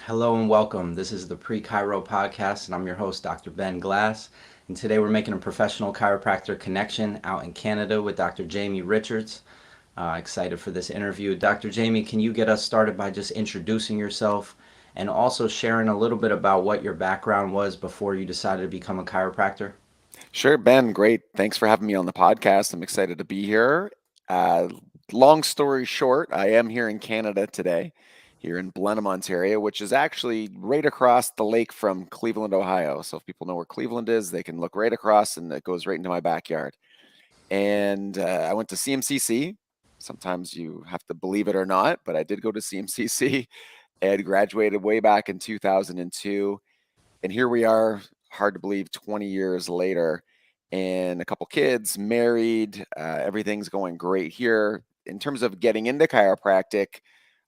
Hello and welcome. This is the Chiro podcast, and I'm your host, Dr. Ben Glass. And today we're making a professional chiropractor connection out in Canada with Dr. Jamie Richards. Excited for this interview. Dr. Jamie, can you get us started by just introducing yourself and also sharing a little bit about what your background was before you decided to become a chiropractor? Sure, Ben. Great. Thanks for having me on the podcast. I'm excited to be here. Uh, Long story short, I am here in Canada today, here in Blenheim, Ontario, which is actually right across the lake from Cleveland, Ohio. So if people know where Cleveland is, they can look right across and it goes right into my backyard. And I went to CMCC. Sometimes you have to believe it or not, but I did go to CMCC and graduated way back in 2002. And here we are, hard to believe, 20 years later, and a couple kids, married. Everything's going great here. In terms of getting into chiropractic,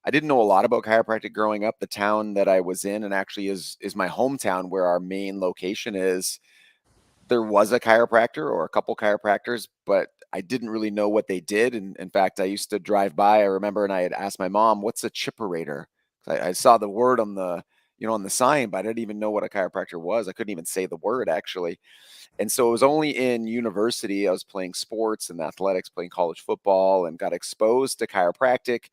I didn't know a lot about chiropractic growing up. The town that I was in, and actually is my hometown where our main location is, there was a chiropractor or a couple chiropractors, but I didn't really know what they did. And in fact, I used to drive by, I remember, and I had asked my mom, what's a chipperator? I saw the word on the sign, but I didn't even know what a chiropractor was. I couldn't even say the word actually. And so it was only in university, I was playing sports and athletics, playing college football, and got exposed to chiropractic.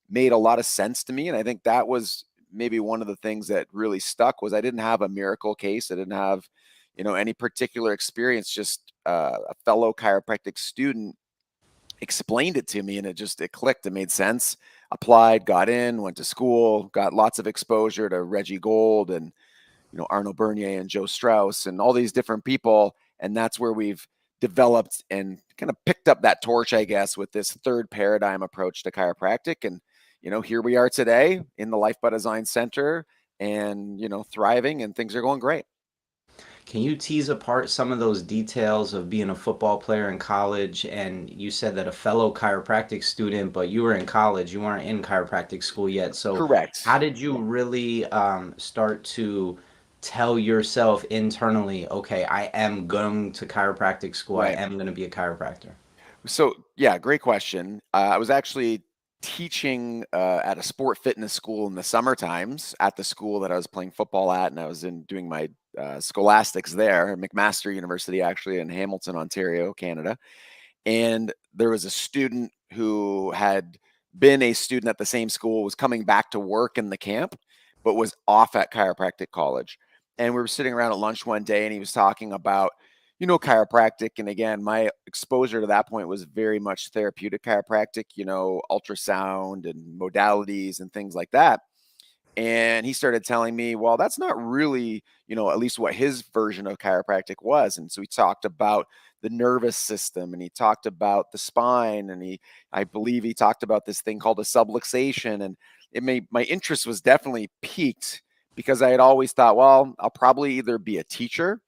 Made a lot of sense to me. And I think that was maybe one of the things that really stuck was I didn't have a miracle case. I didn't have, any particular experience, just a fellow chiropractic student explained it to me and it clicked. It made sense. Applied, got in, went to school, got lots of exposure to Reggie Gold and Arno Bernier and Joe Strauss and all these different people. And that's where we've developed and kind of picked up that torch, I guess, with this third paradigm approach to chiropractic. And, here we are today in the Life by Design Center and, thriving, and things are going great. Can you tease apart some of those details of being a football player in college? And you said that a fellow chiropractic student, but you were in college, you weren't in chiropractic school yet. So, how Correct. did you really start to tell yourself internally, okay, I am going to chiropractic school, I Right. am going to be a chiropractor? So, yeah, great question. I was actually teaching at a sport fitness school in the summer times at the school that I was playing football at, and I was in doing my scholastics there, McMaster University, actually in Hamilton, Ontario, Canada. And there was a student who had been a student at the same school, was coming back to work in the camp, but was off at chiropractic college. And we were sitting around at lunch one day, and he was talking about, chiropractic. And again, my exposure to that point was very much therapeutic chiropractic, ultrasound and modalities and things like that. And he started telling me, well, that's not really, at least what his version of chiropractic was. And so he talked about the nervous system, and he talked about the spine, and I believe he talked about this thing called a subluxation. And my interest was definitely piqued because I had always thought, well, I'll probably either be a teacher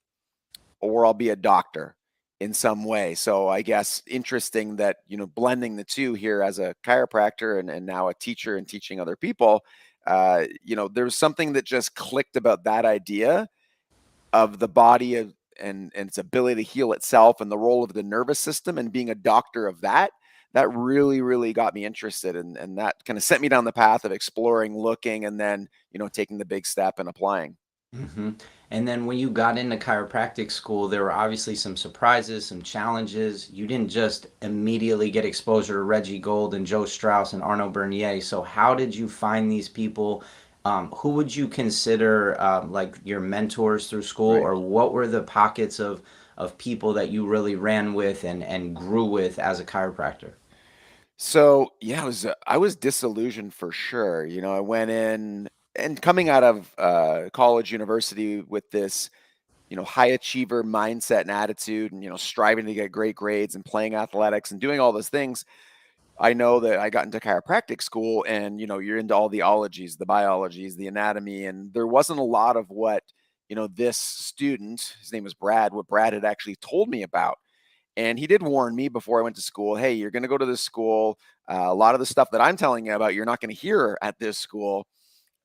or I'll be a doctor in some way. So I guess interesting that, blending the two here as a chiropractor and now a teacher and teaching other people, there's something that just clicked about that idea of the body and its ability to heal itself and the role of the nervous system and being a doctor of that. That really, really got me interested. And that kind of sent me down the path of exploring, looking, and then, taking the big step and applying. hmm And then when you got into chiropractic school, there were obviously some surprises, some challenges. You didn't just immediately get exposure to Reggie Gold and Joe Strauss and Arno Bernier. So how did you find these people? Who would you consider like your mentors through school, Right. or what were the pockets of people that you really ran with and grew with as a chiropractor? So yeah, I was disillusioned for sure. I went in and coming out of college, university with this, high achiever mindset and attitude, and striving to get great grades and playing athletics and doing all those things. I know that I got into chiropractic school, and you're into all the ologies, the biologies, the anatomy, and there wasn't a lot of what this student, his name was Brad, what Brad had actually told me about. And he did warn me before I went to school, hey, you're going to go to this school. A lot of the stuff that I'm telling you about, you're not going to hear at this school.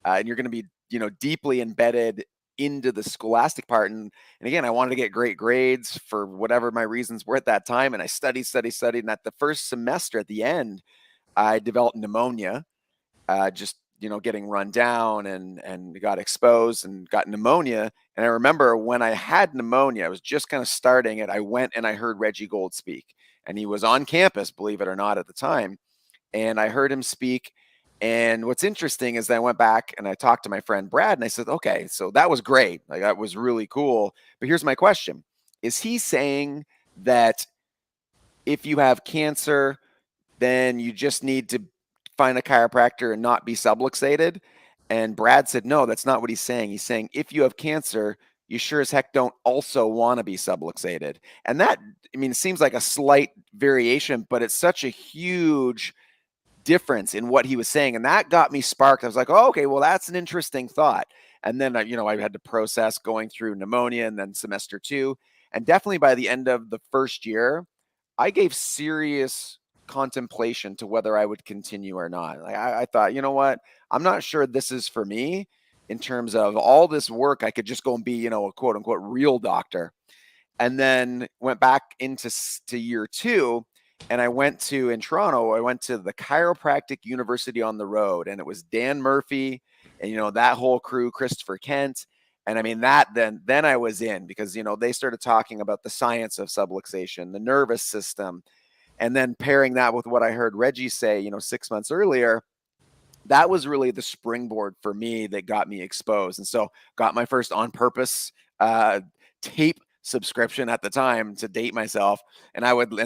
And you're going to be, deeply embedded into the scholastic part. And again, I wanted to get great grades for whatever my reasons were at that time. And I studied. And at the first semester at the end, I developed pneumonia. Just getting run down and got exposed and got pneumonia. And I remember when I had pneumonia, I was just kind of starting it. I went and I heard Reggie Gold speak, and he was on campus, believe it or not, at the time. And I heard him speak. And what's interesting is that I went back and I talked to my friend Brad, and I said, okay, so that was great. Like, that was really cool. But here's my question. Is he saying that if you have cancer, then you just need to find a chiropractor and not be subluxated? And Brad said, no, that's not what he's saying. He's saying if you have cancer, you sure as heck don't also want to be subluxated. And that, I mean, it seems like a slight variation, but it's such a huge difference in what he was saying. And that got me sparked. I was like, oh, okay, well, that's an interesting thought. And then, I had to process going through pneumonia and then semester 2. And definitely by the end of the first year, I gave serious contemplation to whether I would continue or not. Like, I thought, you know what? I'm not sure this is for me in terms of all this work. I could just go and be, a quote unquote real doctor. And then went back into year 2, and I went to, in Toronto, I went to the Chiropractic University on the Road, and it was Dan Murphy and that whole crew, Christopher Kent. And I mean, that then I was in, because they started talking about the science of subluxation, the nervous system, and then pairing that with what I heard Reggie say 6 months earlier. That was really the springboard for me that got me exposed. And so got my first On Purpose tape subscription at the time, to date myself. And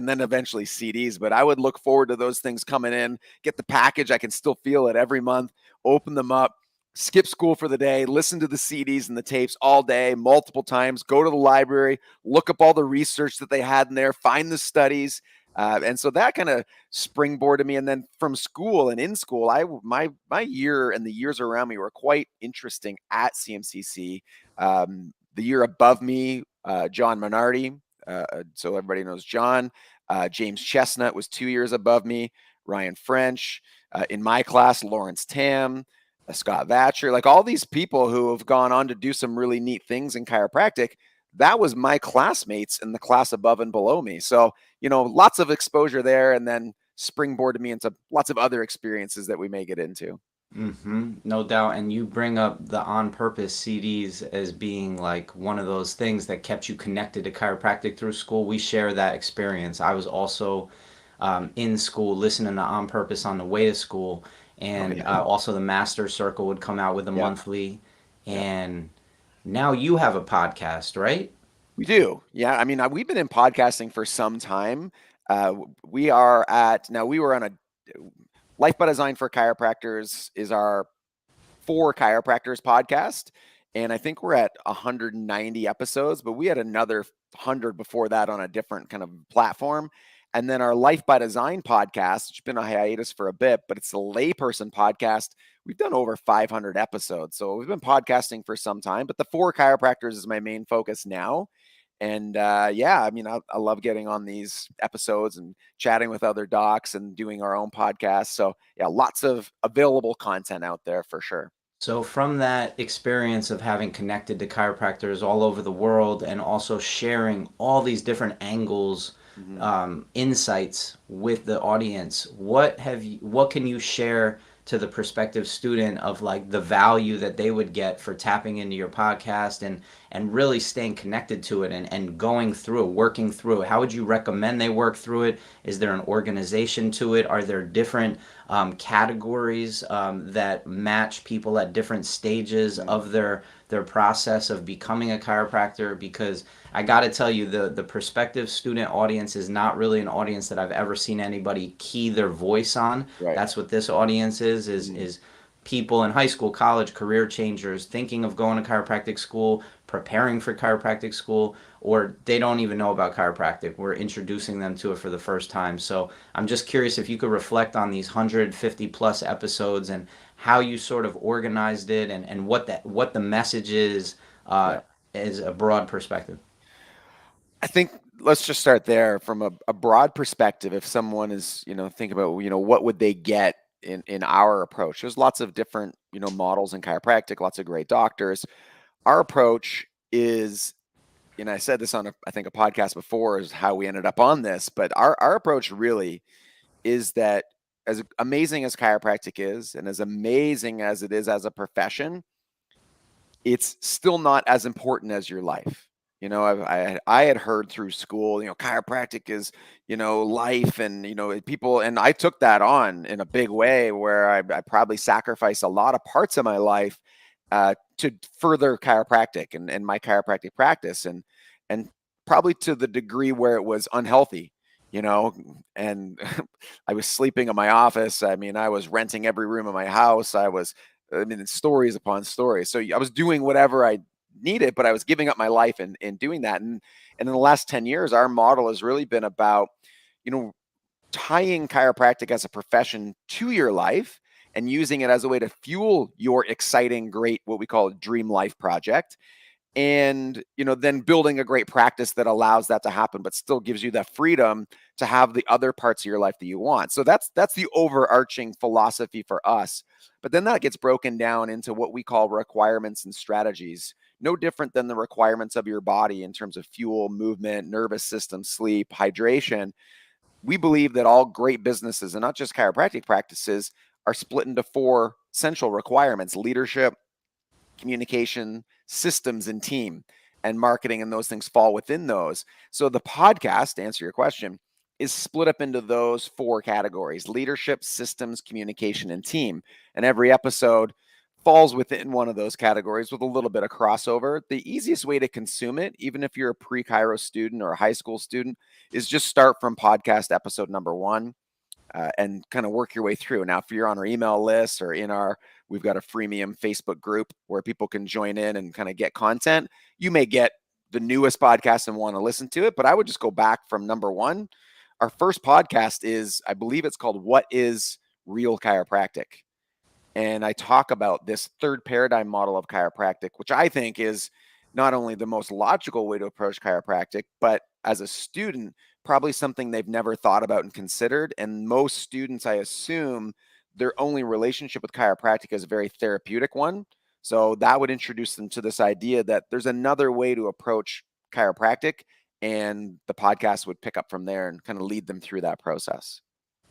then eventually CDs, but I would look forward to those things coming in, get the package. I can still feel it every month, open them up, skip school for the day, listen to the CDs and the tapes all day, multiple times, go to the library, look up all the research that they had in there, find the studies. And so that kind of springboarded me. And then from school and in school, my year and the years around me were quite interesting at CMCC. The year above me, John Minardi, so everybody knows John. James Chestnut was 2 years above me. Ryan French. In my class, Lawrence Tam, Scott Vatcher, like all these people who have gone on to do some really neat things in chiropractic. That was my classmates in the class above and below me. So, lots of exposure there, and then springboarded me into lots of other experiences that we may get into. No doubt. And you bring up the On Purpose CDs as being like one of those things that kept you connected to chiropractic through school. We share that experience. I was also in school listening to On Purpose on the way to school. Oh And yeah. also the Master Circle would come out with a Yep. monthly. Yep. And now you have a podcast, right? We do. Yeah. I mean, we've been in podcasting for some time. We are at, now we were on a Life by Design for Chiropractors is our For Chiropractors podcast. And I think we're at 190 episodes, but we had another 100 before that on a different kind of platform. And then our Life by Design podcast, which has been a hiatus for a bit, but it's a layperson podcast. We've done over 500 episodes. So we've been podcasting for some time, but the For Chiropractors is my main focus now. And yeah, I mean, I love getting on these episodes and chatting with other docs and doing our own podcast. So yeah, lots of available content out there for sure. So, from that experience of having connected to chiropractors all over the world and also sharing all these different angles, Mm-hmm. insights with the audience, what can you share to the prospective student of like the value that they would get for tapping into your podcast and really staying connected to it and going through it, working through it? How would you recommend they work through it? Is there an organization to it? Are there different categories that match people at different stages Mm-hmm. of their process of becoming a chiropractor? Because I got to tell you, the prospective student audience is not really an audience that I've ever seen anybody key their voice on. Right. That's what this audience is Mm-hmm. is people in high school, college, career changers thinking of going to chiropractic school, preparing for chiropractic school, or they don't even know about chiropractic. We're introducing them to it for the first time. So I'm just curious if you could reflect on these 150 plus episodes and how you sort of organized it and what the message is Yeah. as a broad perspective. I think let's just start there from a broad perspective. If someone is, think about, what would they get in our approach? There's lots of different, models in chiropractic, lots of great doctors. Our approach is, and I said this on I think a podcast before, is how we ended up on this, but our approach really is that as amazing as chiropractic is, and as amazing as it is as a profession, it's still not as important as your life. I had heard through school, chiropractic is, life, and people, and I took that on in a big way, where I probably sacrificed a lot of parts of my life to further chiropractic and my chiropractic practice, and probably to the degree where it was unhealthy, you know, and I was sleeping in my office. I mean, I was renting every room in my house. I mean, stories upon stories. So I was doing whatever I needed, but I was giving up my life in doing that. And in the last 10 years, our model has really been about, you know, tying chiropractic as a profession to your life and using it as a way to fuel your exciting, great, what we call a dream life project. And, then building a great practice that allows that to happen, but still gives you that freedom to have the other parts of your life that you want. So that's the overarching philosophy for us. But then that gets broken down into what we call requirements and strategies. No different than the requirements of your body in terms of fuel, movement, nervous system, sleep, hydration. We believe that all great businesses, and not just chiropractic practices, are split into four central requirements: leadership, communication, systems, and team. And marketing and those things fall within those. So the podcast, to answer your question, is split up into those four categories: leadership, systems, communication, and team. And every episode falls within one of those categories with a little bit of crossover. The easiest way to consume it, even if you're a pre-Chiro student or a high school student, is just start from podcast episode number 1. And kind of work your way through. Now, if you're on our email list or we've got a freemium Facebook group where people can join in and kind of get content, you may get the newest podcast and want to listen to it, but I would just go back from number 1. Our first podcast is, I believe it's called What is Real Chiropractic? And I talk about this third paradigm model of chiropractic, which I think is not only the most logical way to approach chiropractic, but as a student, probably something they've never thought about and considered. And most students, I assume, their only relationship with chiropractic is a very therapeutic one. So that would introduce them to this idea that there's another way to approach chiropractic, and the podcast would pick up from there and kind of lead them through that process.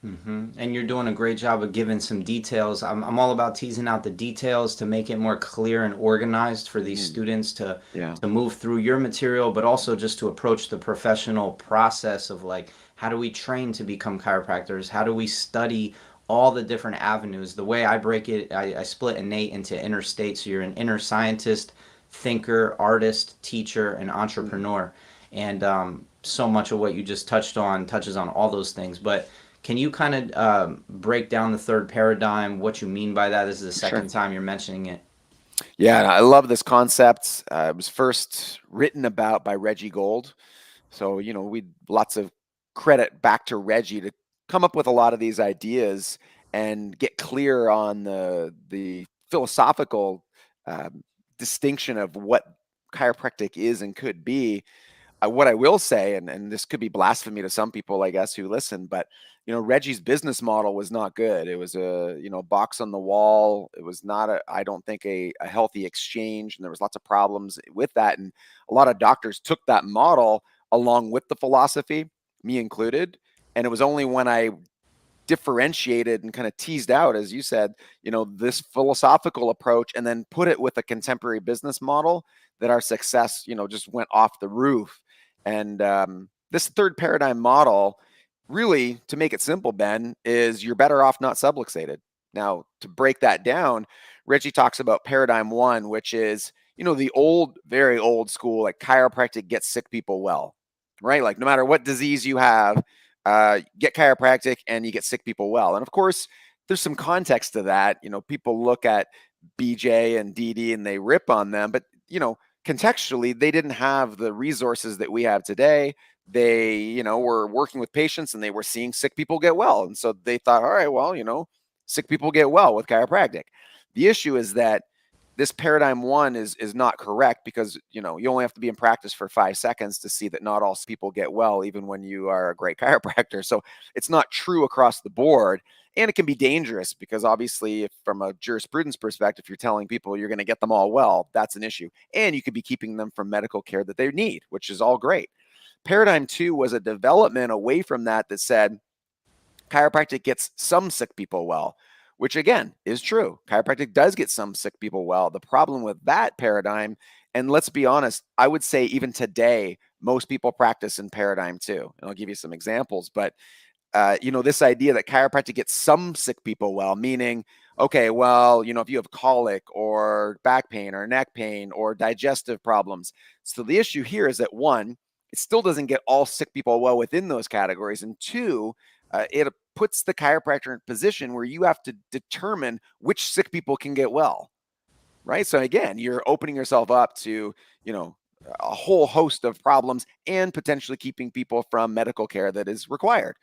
And you're doing a great job of giving some details. I'm all about teasing out the details to make it more clear and organized for these students Yeah, to move through your material, but also just to approach the professional process of, like, how do we train to become chiropractors? How do we study all the different avenues? The way I break it, I split innate into inner states. So you're an inner scientist, thinker, artist, teacher, and entrepreneur. And so much of what you just touched on touches on all those things. But can you kind of break down the third paradigm, what you mean by that? This is the sure. second time you're mentioning it. Yeah, I love this concept. It was first written about by Reggie Gold. So, we lots of credit back to Reggie to come up with a lot of these ideas and get clear on the philosophical distinction of what chiropractic is and could be. What I will say, and this could be blasphemy to some people, I guess, who listen, but Reggie's business model was not good. It was a box on the wall. It was not I don't think a healthy exchange, and there was lots of problems with that. And a lot of doctors took that model along with the philosophy, me included. And it was only when I differentiated and kind of teased out, as you said, this philosophical approach, and then put it with a contemporary business model, that our success, just went off the roof. And this third paradigm model, really, to make it simple, Ben, is you're better off not subluxated. Now, to break that down, Reggie talks about paradigm 1, which is, the old, very old school, like chiropractic gets sick people well, right? Like no matter what disease you have, get chiropractic and you get sick people well. And of course, there's some context to that. People look at BJ and DD and they rip on them, but contextually, they didn't have the resources that we have today. They, were working with patients and they were seeing sick people get well. And so they thought, all right, well, sick people get well with chiropractic. The issue is that this paradigm 1 is not correct, because you only have to be in practice for 5 seconds to see that not all people get well, even when you are a great chiropractor. So it's not true across the board, and it can be dangerous, because obviously, if from a jurisprudence perspective, you're telling people you're going to get them all well, that's an issue, and you could be keeping them from medical care that they need, which is all great. Paradigm 2 was a development away from that said, chiropractic gets some sick people well, which again is true. Chiropractic does get some sick people well. The problem with that paradigm, and let's be honest, I would say even today, most people practice in paradigm too. And I'll give you some examples, but this idea that chiropractic gets some sick people well, meaning, okay, well, if you have colic or back pain or neck pain or digestive problems. So the issue here is that one, it still doesn't get all sick people well within those categories. And two, it puts the chiropractor in a position where you have to determine which sick people can get well, right? So again, you're opening yourself up to, a whole host of problems and potentially keeping people from medical care that is required.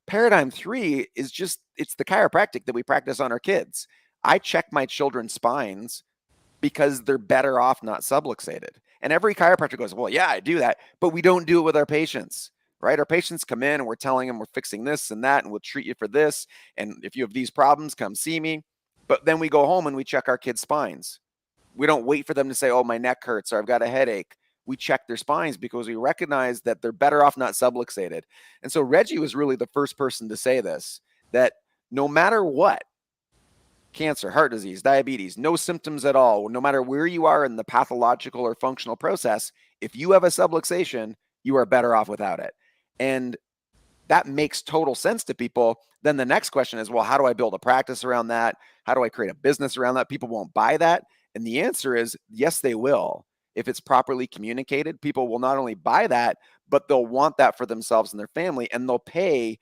Paradigm 3 is just, it's the chiropractic that we practice on our kids. I check my children's spines because they're better off not subluxated. And every chiropractor goes, well, yeah, I do that, but we don't do it with our patients, right? Our patients come in and we're telling them we're fixing this and that, and we'll treat you for this. And if you have these problems, come see me. But then we go home and we check our kids' spines. We don't wait for them to say, oh, my neck hurts or I've got a headache. We check their spines because we recognize that they're better off not subluxated. And so Reggie was really the first person to say this, that no matter what, cancer, heart disease, diabetes, no symptoms at all, no matter where you are in the pathological or functional process, if you have a subluxation, you are better off without it. And that makes total sense to people. Then the next question is, well, how do I build a practice around that? How do I create a business around that? People won't buy that. And the answer is, yes, they will. If it's properly communicated, people will not only buy that, but they'll want that for themselves and their family, and they'll pay,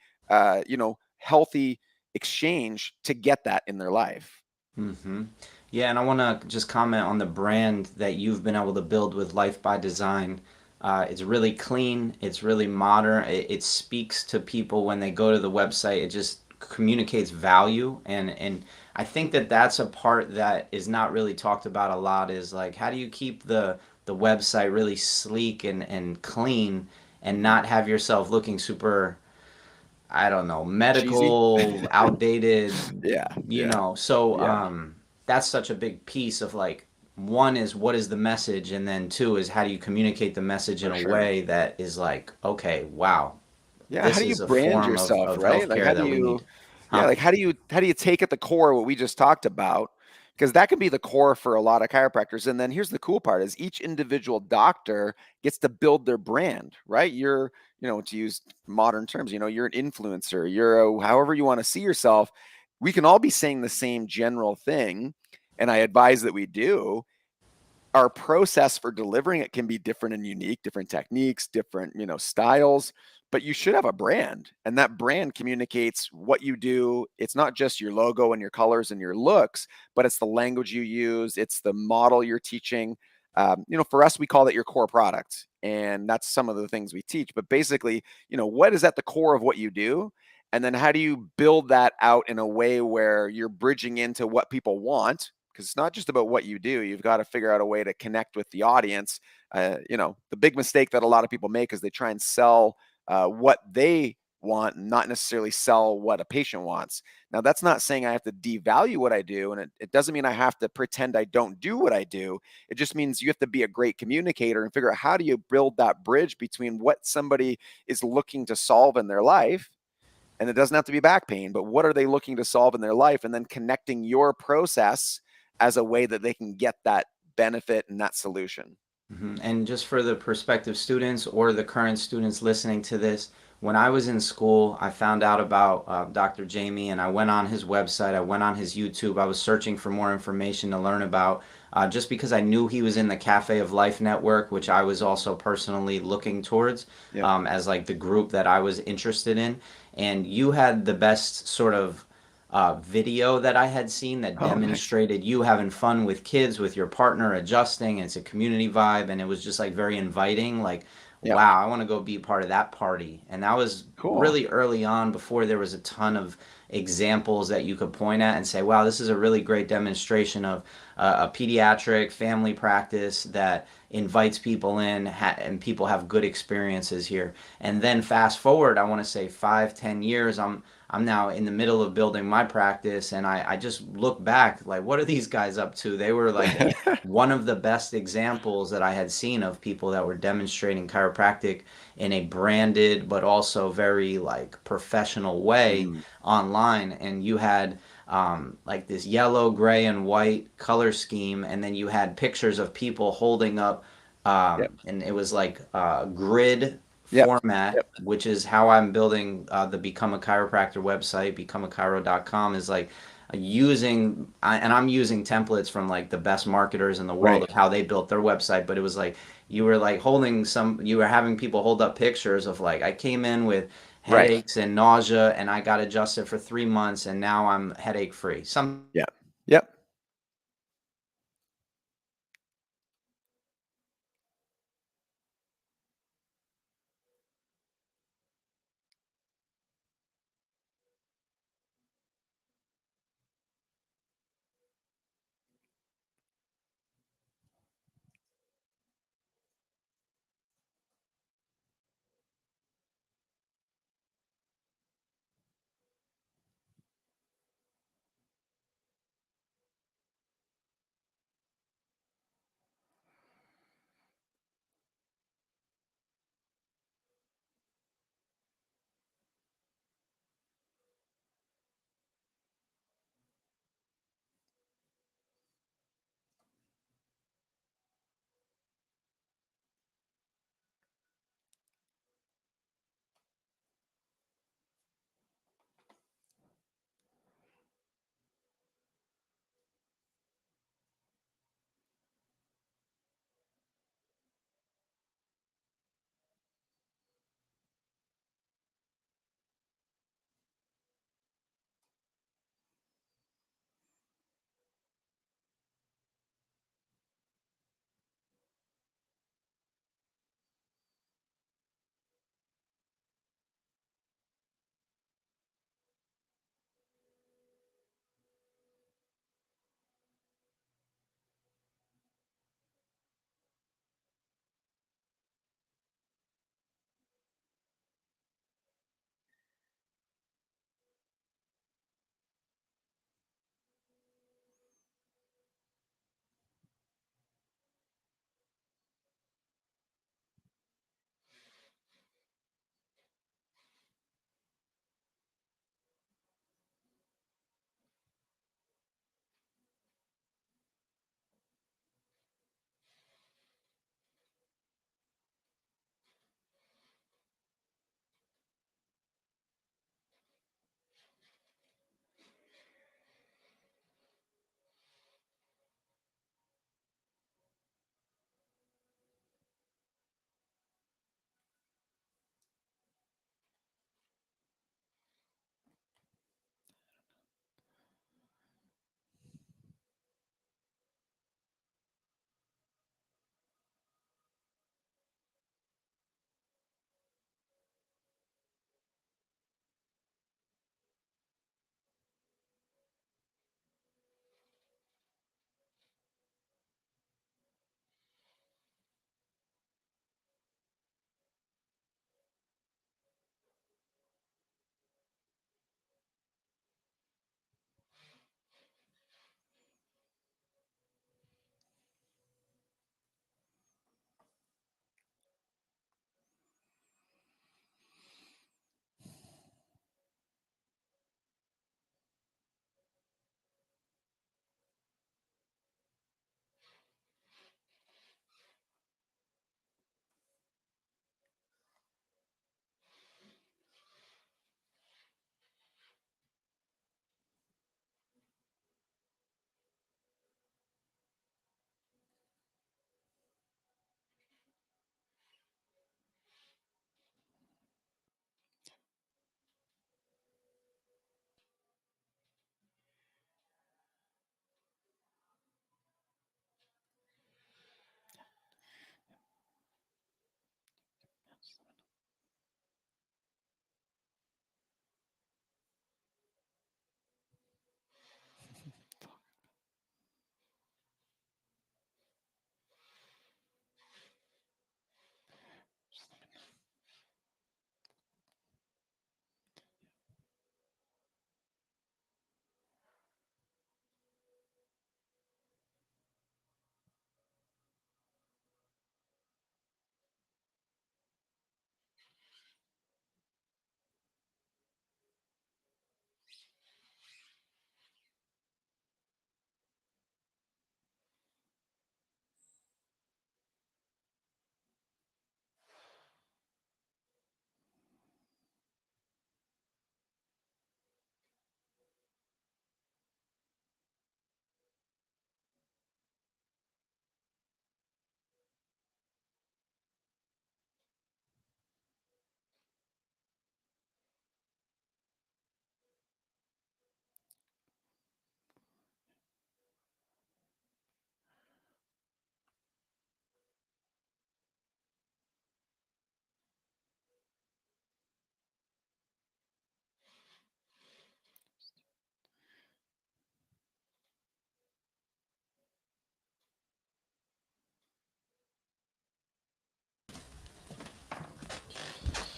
healthy exchange to get that in their life. Mm-hmm. Yeah, and I want to just comment on the brand that you've been able to build with Life by Design. It's really clean. It's really modern. It speaks to people when they go to the website. It just communicates value, and I think that that's a part that is not really talked about a lot. Is like, how do you keep the website really sleek and clean, and Mm-hmm. not have yourself looking super, I don't know, Cheesy. medical, outdated, Yeah, yeah, So yeah, that's such a big piece of like, one is what is the message, and then two is how do you communicate the message in for a sure. way that is like, okay, wow, Yeah, how this do you is a brand form yourself, of right? Like healthcare how do that we you need. yeah, Huh? like how do you take at the core what we just talked about? Because that can be the core for a lot of chiropractors. And then here's the cool part is each individual doctor gets to build their brand, right? You're, to use modern terms, you're an influencer, you're however you want to see yourself. We can all be saying the same general thing. And I advise that we do. Our process for delivering it can be different and unique, different techniques, different, styles, but you should have a brand, and that brand communicates what you do. It's not just your logo and your colors and your looks, but it's the language you use, it's the model you're teaching. For us, we call it your core product, and that's some of the things we teach. But basically, what is at the core of what you do, and then how do you build that out in a way where you're bridging into what people want, because it's not just about what you do. You've got to figure out a way to connect with the audience. The big mistake that a lot of people make is they try and sell what they want, not necessarily sell what a patient wants. Now, that's not saying I have to devalue what I do, and it doesn't mean I have to pretend I don't do what I do. It just means you have to be a great communicator and figure out how do you build that bridge between what somebody is looking to solve in their life, and it doesn't have to be back pain, but what are they looking to solve in their life, and then connecting your process as a way that they can get that benefit and that solution. Mhm. And just for the prospective students or the current students listening to this, when I was in school, I found out about Dr. Jamie, and I went on his website, I went on his YouTube, I was searching for more information to learn about, just because I knew he was in the Cafe of Life network, which I was also personally looking towards Yep. as like the group that I was interested in. And you had the best sort of video that I had seen that Oh, nice. demonstrated you having fun with kids, with your partner, adjusting. And it's a community vibe, and it was just like very inviting. Like, Yep. wow, I want to go be part of that party. And that was Cool. really early on, before there was a ton of examples that you could point at and say, wow, this is a really great demonstration of a pediatric family practice that invites people in, and people have good experiences here. And then fast forward, I want to say 5, 10 years, I'm now in the middle of building my practice, and I just look back like, what are these guys up to? They were like one of the best examples that I had seen of people that were demonstrating chiropractic in a branded but also very like professional way Mm, online. And you had like this yellow, gray, and white color scheme, and then you had pictures of people holding up, yep, and it was like grid yep, format, yep, which is how I'm building the Become a Chiropractor website. BecomeAChiro.com is like and I'm using templates from like the best marketers in the world right, of how they built their website. But it was like you were like you were having people hold up pictures of like, I came in with right, headaches and nausea, and I got adjusted for 3 months, and now I'm headache free. Some yeah, yep.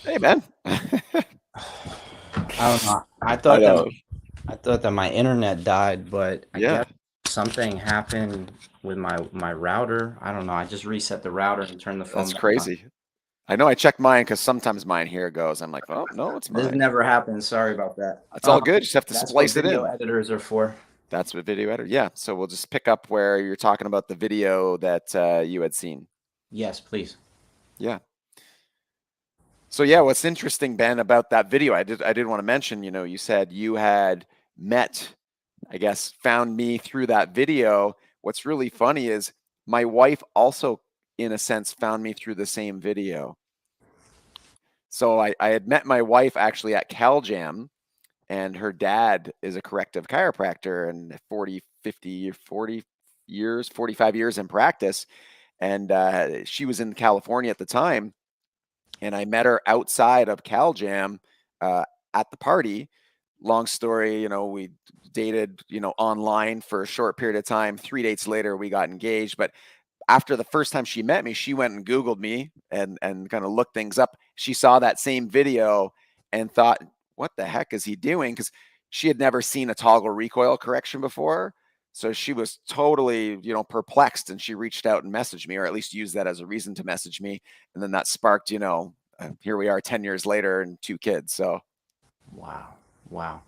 Hey, man. I don't know. I know. I thought that my internet died, but I Yeah, guess something happened with my router. I don't know. I just reset the router and turned the phone that's back on. crazy. I know I check mine because sometimes mine here goes. I'm like, oh, no, it's This mine. never happened. Sorry about that. It's all good. Just have to That's what splice it video in. editors are for. That's what video editor. Yeah. So we'll just pick up where you're talking about the video that you had seen. Yes, please. Yeah. So yeah, what's interesting, Ben, about that video, I did want to mention, you said you had met, I guess, found me through that video. What's really funny is my wife also, in a sense, found me through the same video. So I had met my wife actually at CalJam, and her dad is a corrective chiropractor and 40, 50, 40 years, 45 years in practice. And she was in California at the time, and I met her outside of CalJam uh, at the party. Long story, we dated, online for a short period of time. 3 dates later, we got engaged. But after the first time she met me, she went and Googled me and kind of looked things up. She saw that same video and thought, "What the heck is he doing?" Because she had never seen a toggle recoil correction before. So she was totally, perplexed, and she reached out and messaged me, or at least used that as a reason to message me. And then that sparked, here we are 10 years later and 2 kids. So, Wow. Wow.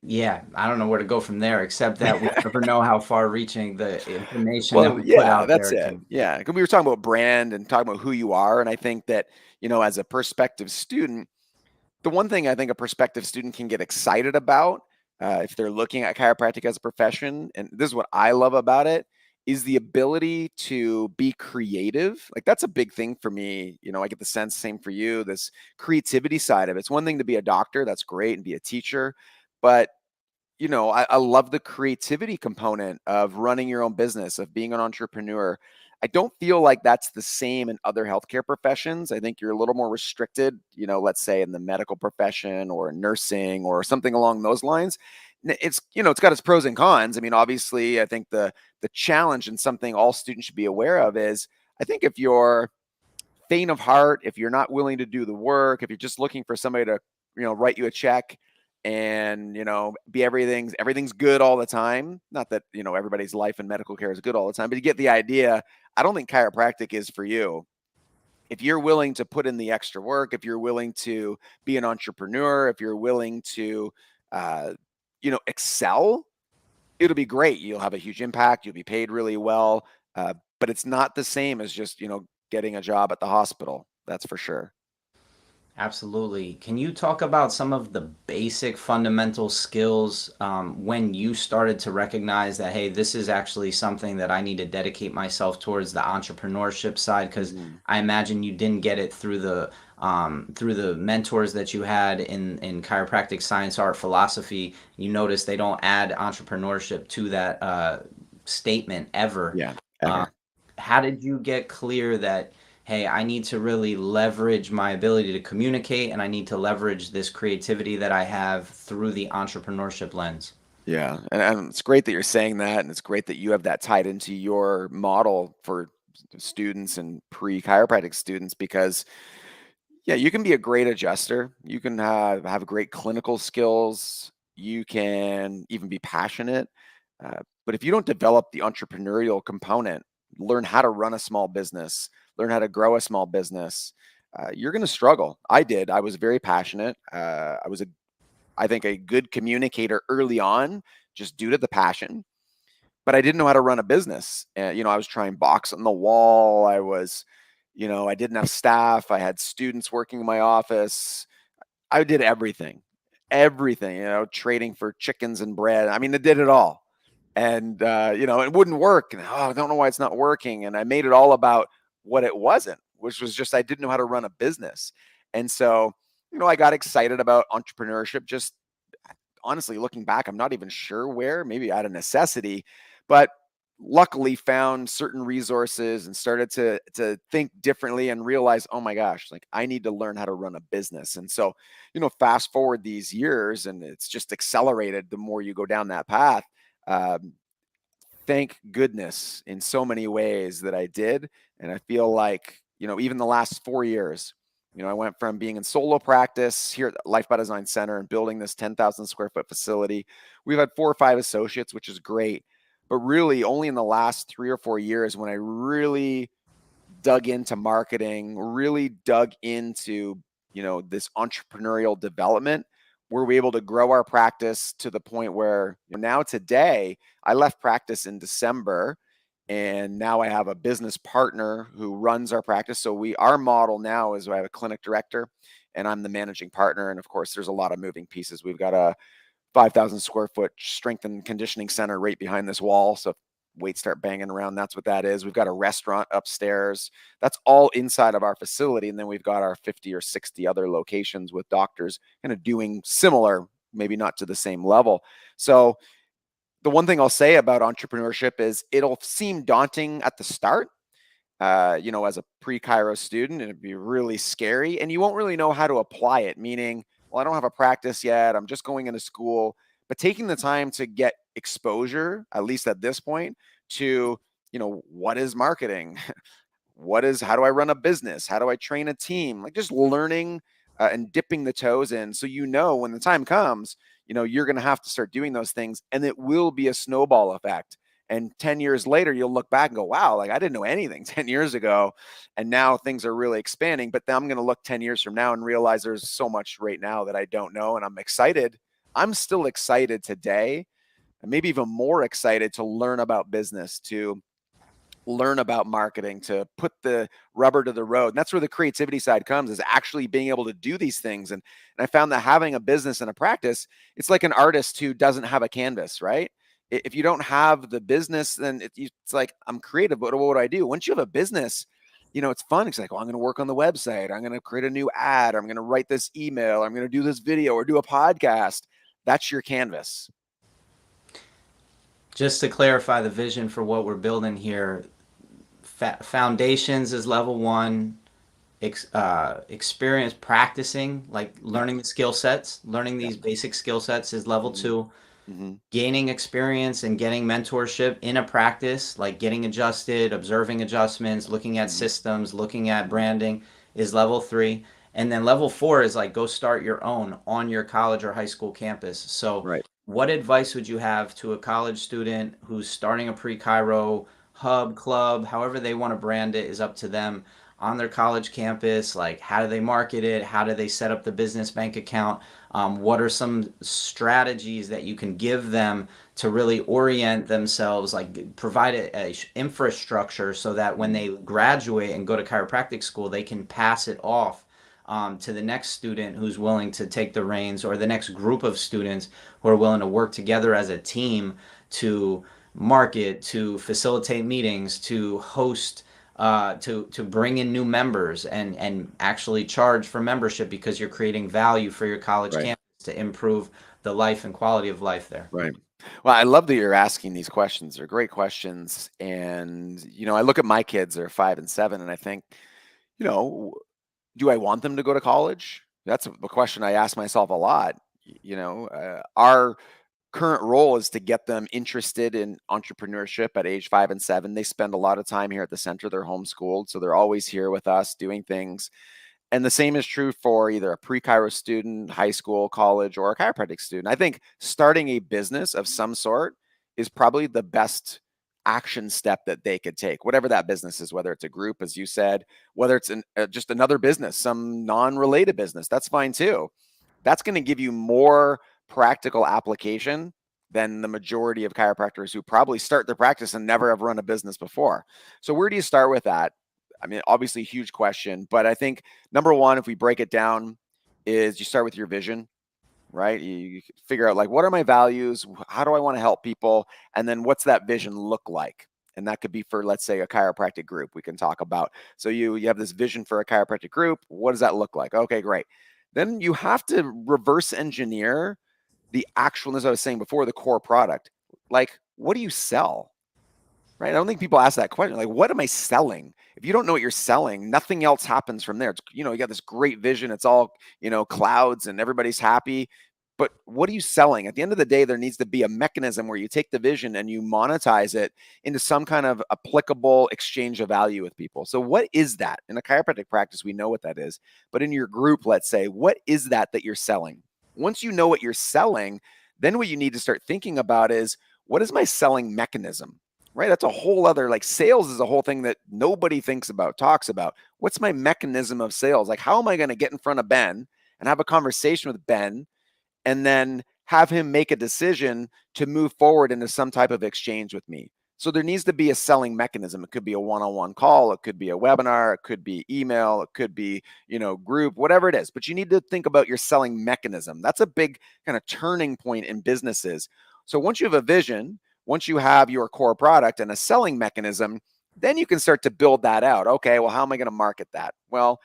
Yeah, I don't know where to go from there, except that we never know how far-reaching the information that well, we put yeah, out that's there it. can. Yeah. 'Cause we were talking about brand and talking about who you are. And I think that, as a prospective student, the one thing I think a prospective student can get excited about if they're looking at chiropractic as a profession, and this is what I love about it, is the ability to be creative. Like that's a big thing for me. I get the sense, same for you, this creativity side of it. It's one thing to be a doctor, that's great, and be a teacher, but I love the creativity component of running your own business, of being an entrepreneur. I don't feel like that's the same in other healthcare professions. I think you're a little more restricted, let's say in the medical profession or nursing or something along those lines. It's got its pros and cons. I mean, obviously, I think the challenge and something all students should be aware of is I think if you're faint of heart, if you're not willing to do the work, if you're just looking for somebody to, write you a check and, be everything's good all the time. Not that, everybody's life in medical care is good all the time, but you get the idea. I don't think chiropractic is for you. If you're willing to put in the extra work, if you're willing to be an entrepreneur, if you're willing to, uh, excel, it'll be great. You'll have a huge impact. You'll be paid really well. But it's not the same as just, getting a job at the hospital. That's for sure. Absolutely. Can you talk about some of the basic fundamental skills when you started to recognize that, hey, this is actually something that I need to dedicate myself towards the entrepreneurship side? Because Mhm. I imagine you didn't get it through the mentors that you had in chiropractic science, art, philosophy. You notice they don't add entrepreneurship to that statement ever. Yeah, Um, ever. how did you get clear that, hey, I need to really leverage my ability to communicate and I need to leverage this creativity that I have through the entrepreneurship lens? Yeah, and it's great that you're saying that, and it's great that you have that tied into your model for students and pre-chiropractic students because yeah, you can be a great adjuster. You can have great clinical skills. You can even be passionate. But if you don't develop the entrepreneurial component, learn how to run a small business, learn how to grow a small business, you're going to struggle. I did. I was very passionate. I was, I think, a good communicator early on, just due to the passion. But I didn't know how to run a business. I was trying box on the wall. I didn't have staff. I had students working in my office. I did everything, trading for chickens and bread. I mean, I did it all. And, it wouldn't work. And, I don't know why it's not working. And I made it all about what it wasn't, which was just I didn't know how to run a business. And so, I got excited about entrepreneurship. Just honestly, looking back, I'm not even sure where, maybe out of necessity, but luckily found certain resources and started to think differently and realize, oh my gosh, like I need to learn how to run a business. And so, fast forward these years and it's just accelerated the more you go down that path. Um, Thank goodness in so many ways that I did. And I feel like, even the last 4 years, I went from being in solo practice here at Life by Design Center and building this 10,000 square foot facility. We've had 4 or 5 associates, which is great. But really, only in the last 3 or 4 years when I really dug into marketing, really dug into, this entrepreneurial development, were we able to grow our practice to the point where now today, I left practice in December and now I have a business partner who runs our practice. So our model now is I have a clinic director and I'm the managing partner. And of course, there's a lot of moving pieces. We've got a 5,000 square foot strength and conditioning center right behind this wall. So if weights start banging around, that's what that is. We've got a restaurant upstairs. That's all inside of our facility. And then we've got our 50 or 60 other locations with doctors kind of doing similar, maybe not to the same level. So the one thing I'll say about entrepreneurship is it'll seem daunting at the start, as a pre-Chiro student, and it'd be really scary, and you won't really know how to apply it. Meaning, well, I don't have a practice yet. I'm just going into school, but taking the time to get exposure, at least at this point, to what is marketing, how do I run a business? How do I train a team? Like just learning and dipping the toes in. So, when the time comes, you're going to have to start doing those things and it will be a snowball effect. And 10 years later, you'll look back and go, wow, like I didn't know anything 10 years ago. And now things are really expanding. But then I'm going to look 10 years from now and realize there's so much right now that I don't know. And I'm excited. I'm still excited today and maybe even more excited to learn about business, to learn about marketing, to put the rubber to the road. And that's where the creativity side comes, is actually being able to do these things. And I found that having a business and a practice, it's like an artist who doesn't have a canvas, right? If you don't have the business, then it's like, I'm creative, but what do I do? Once you have a business, it's fun. It's like, well, I'm going to work on the website. I'm going to create a new ad. I'm going to write this email. I'm going to do this video or do a podcast. That's your canvas. Just to clarify the vision for what we're building here, foundations is level one. Experience practicing, like learning the skill sets, learning Yeah. these basic skill sets is level Mm-hmm. two. Mm-hmm. Gaining experience and getting mentorship in a practice, like getting adjusted, observing adjustments, looking at Mm-hmm. systems, looking at branding, is level three. And then level four is like go start your own on your college or high school campus. So, Right. what advice would you have to a college student who's starting a pre-Chiro hub, club, however they want to brand it is up to them, on their college campus? Like, how do they market it? How do they set up the business bank account? What are some strategies that you can give them to really orient themselves, like provide a infrastructure so that when they graduate and go to chiropractic school, they can pass it off to the next student who's willing to take the reins, or the next group of students who are willing to work together as a team to market, to facilitate meetings, to host, to bring in new members, and actually charge for membership because you're creating value for your college Right. campus to improve the life and quality of life there. Right. Well, I love that you're asking these questions. They're great questions. And, I look at my kids, they're 5 and 7, and I think, you know, do I want them to go to college? That's a question I ask myself a lot. Our current role is to get them interested in entrepreneurship at age 5 and 7. They spend a lot of time here at the center. They're homeschooled, so they're always here with us doing things. And the same is true for either a pre-Chiro student, high school, college, or a chiropractic student. I think starting a business of some sort is probably the best action step that they could take, whatever that business is, whether it's a group, as you said, whether it's just another business, some non-related business, that's fine too. That's going to give you more practical application than the majority of chiropractors who probably start their practice and never have run a business before. So where do you start with that? I mean, obviously, huge question, but I think number one, if we break it down, is you start with your vision, right? You figure out, like, what are my values? How do I want to help people? And then what's that vision look like? And that could be for, let's say, a chiropractic group we can talk about. So you have this vision for a chiropractic group. What does that look like? Okay, great. Then you have to reverse engineer the actual, as I was saying before, the core product. Like, what do you sell? Right? I don't think people ask that question. Like, what am I selling? If you don't know what you're selling, nothing else happens from there. It's, you got this great vision. It's all, clouds and everybody's happy. but what are you selling? At the end of the day, there needs to be a mechanism where you take the vision and you monetize it into some kind of applicable exchange of value with people. So what is that? In a chiropractic practice, we know what that is. But in your group, let's say, what is that you're selling? Once you know what you're selling, then what you need to start thinking about is, what is my selling mechanism? Right? That's a whole other, like, sales is a whole thing that nobody thinks about, talks about. What's my mechanism of sales? Like, how am I going to get in front of Ben and have a conversation with Ben and then have him make a decision to move forward into some type of exchange with me? So there needs to be a selling mechanism. It could be a one-on-one call, it could be a webinar, it could be email, it could be, group, whatever it is. But you need to think about your selling mechanism. That's a big kind of turning point in businesses. So once you have a vision, once you have your core product and a selling mechanism, then you can start to build that out. Okay, well, how am I going to market that? Well,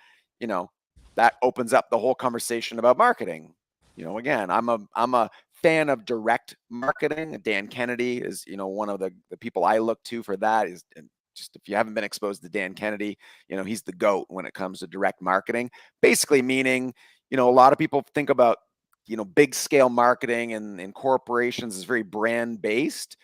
that opens up the whole conversation about marketing. Again, I'm a fan of direct marketing. Dan Kennedy is, one of the people I look to for that. Is, and just if you haven't been exposed to Dan Kennedy, he's the GOAT when it comes to direct marketing. Basically meaning, a lot of people think about, big scale marketing and corporations is very brand based.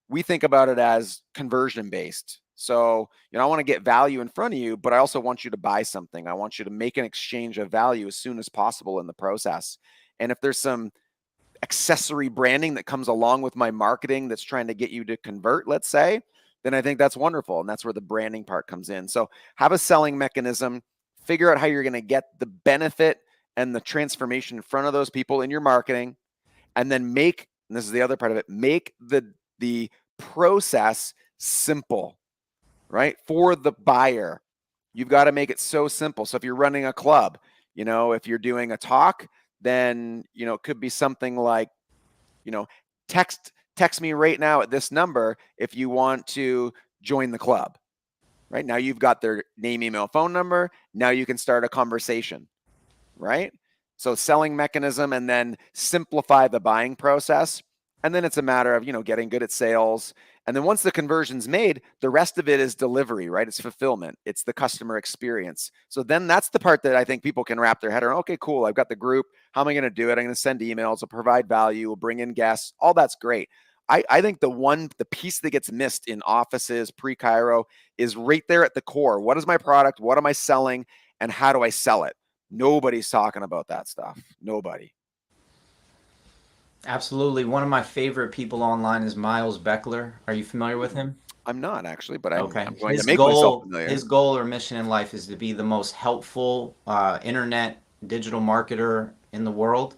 We think about it as conversion based. So, I want to get value in front of you, but I also want you to buy something. I want you to make an exchange of value as soon as possible in the process. And if there's some accessory branding that comes along with my marketing that's trying to get you to convert, let's say, then I think that's wonderful. And that's where the branding part comes in. So have a selling mechanism, figure out how you're going to get the benefit and the transformation in front of those people in your marketing, and then and this is the other part of it, make the process simple, right? For the buyer. You've got to make it so simple. So if you're running a club, if you're doing a talk, then, it could be something like, you know, text me right now at this number if you want to join the club. Right now, you've got their name, email, phone number. Now you can start a conversation, right? So selling mechanism, and then simplify the buying process. And then it's a matter of, getting good at sales. And then once the conversion's made, the rest of it is delivery, right? It's fulfillment. It's the customer experience. So then that's the part that I think people can wrap their head around. Okay, cool. I've got the group. How am I going to do it? I'm going to send emails. I'll provide value. We'll bring in guests. All that's great. I think the piece that gets missed in offices pre-Chiro is right there at the core. What is my product? What am I selling? And how do I sell it? Nobody's talking about that stuff. Nobody. Absolutely. One of my favorite people online is Miles Beckler. Are you familiar with him? I'm not actually, but I'm Okay. going to make myself familiar. His goal or mission in life is to be the most helpful internet digital marketer in the world.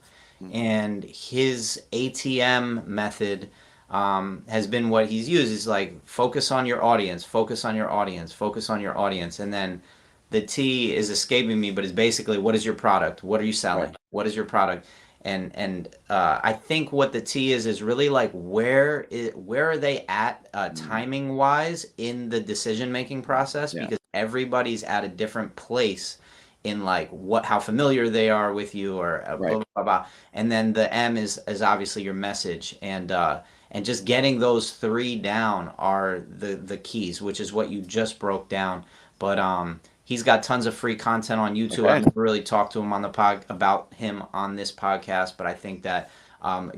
And his ATM method has been what he's used. Is like, focus on your audience, focus on your audience, focus on your audience. And then the T is escaping me, but it's basically, what is your product? What are you selling? Right. What is your product? And I think what the T is really like, where are they at timing wise in the decision making process? Yeah. Because everybody's at a different place in like how familiar they are with you, or Right. blah, blah, blah. And then the M is obviously your message, and just getting those three down are the keys, which is what you just broke down. But he's got tons of free content on YouTube. Okay. I've never really talked to him on the about him on this podcast, but I think that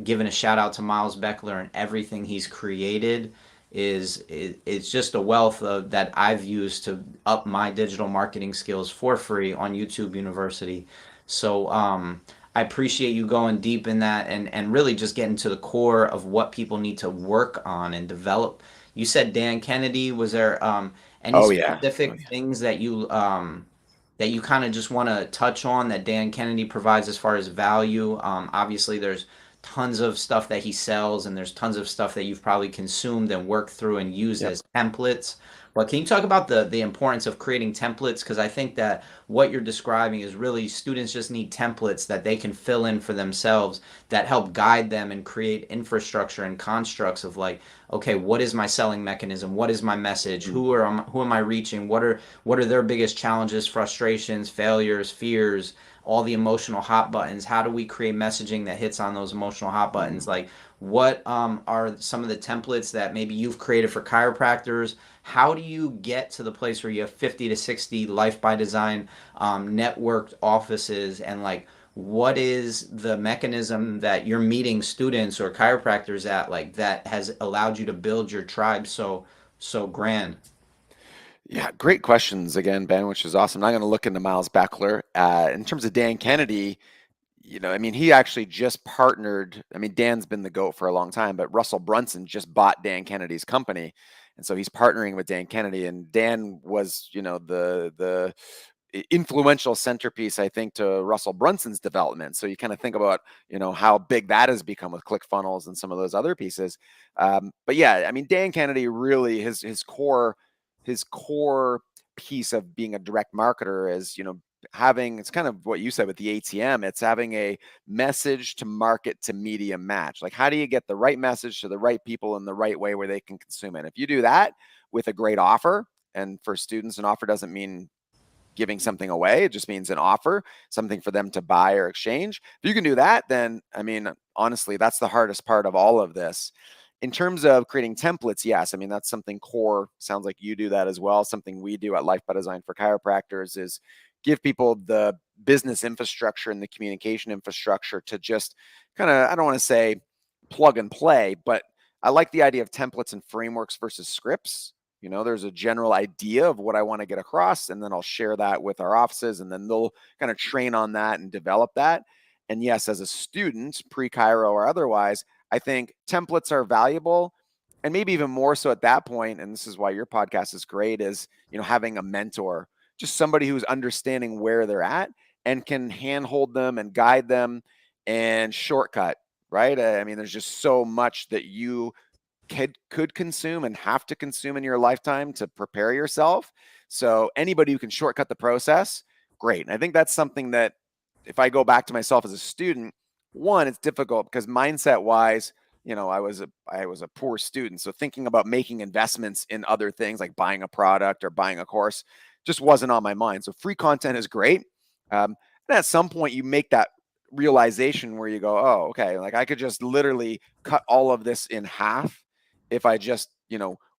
giving a shout out to Miles Beckler and everything he's created it's just a wealth that I've used to up my digital marketing skills for free on YouTube University. So I appreciate you going deep in that, and really just getting to the core of what people need to work on and develop. You said Dan Kennedy. Was there any Oh yeah. specific things that you kind of just want to touch on that Dan Kennedy provides as far as value? Obviously, there's tons of stuff that he sells, and there's tons of stuff that you've probably consumed and worked through and used Yep. as templates. But can you talk about the importance of creating templates? Because I think that what you're describing is really, students just need templates that they can fill in for themselves that help guide them and create infrastructure and constructs of like, okay, what is my selling mechanism? What is my message? Who am I reaching? What are their biggest challenges, frustrations, failures, fears? All the emotional hot buttons. How do we create messaging that hits on those emotional hot buttons? Like, what are some of the templates that maybe you've created for chiropractors? How do you get to the place where you have 50 to 60 Life by Design networked offices, and like, what is the mechanism that you're meeting students or chiropractors at, like, that has allowed you to build your tribe so grand? Yeah, great questions again, Ben, which is awesome. I'm going to look into Miles Beckler. In terms of Dan Kennedy, I mean, he actually just partnered. I mean, Dan's been the GOAT for a long time, but Russell Brunson just bought Dan Kennedy's company. And so he's partnering with Dan Kennedy. And Dan was, the influential centerpiece, I think, to Russell Brunson's development. So you kind of think about, how big that has become with ClickFunnels and some of those other pieces. But yeah, I mean, Dan Kennedy really his core piece of being a direct marketer is, having, it's kind of what you said with the ATM, it's having a message to market to media match. Like, how do you get the right message to the right people in the right way where they can consume it? If you do that with a great offer, and for students, an offer doesn't mean giving something away. It just means an offer, something for them to buy or exchange. If you can do that, then, I mean, honestly, that's the hardest part of all of this. In terms of creating templates, yes, I mean, that's something core. Sounds like you do that as well. Something we do at Life by Design for chiropractors is give people the business infrastructure and the communication infrastructure to just kind of, I don't want to say plug and play, but I like the idea of templates and frameworks versus scripts. There's a general idea of what I want to get across, and then I'll share that with our offices, and then they'll kind of train on that and develop that. And yes, as a student, pre-Chiro or otherwise, I think templates are valuable, and maybe even more so at that point. And this is why your podcast is great, is, having a mentor, just somebody who's understanding where they're at and can handhold them and guide them and shortcut, right? I mean, there's just so much that you could consume and have to consume in your lifetime to prepare yourself. So anybody who can shortcut the process, great. And I think that's something that, if I go back to myself as a student, one, it's difficult because mindset wise, I was a poor student. So thinking about making investments in other things like buying a product or buying a course just wasn't on my mind. So free content is great. And at some point you make that realization where you go, oh, okay, like I could just literally cut all of this in half if I just,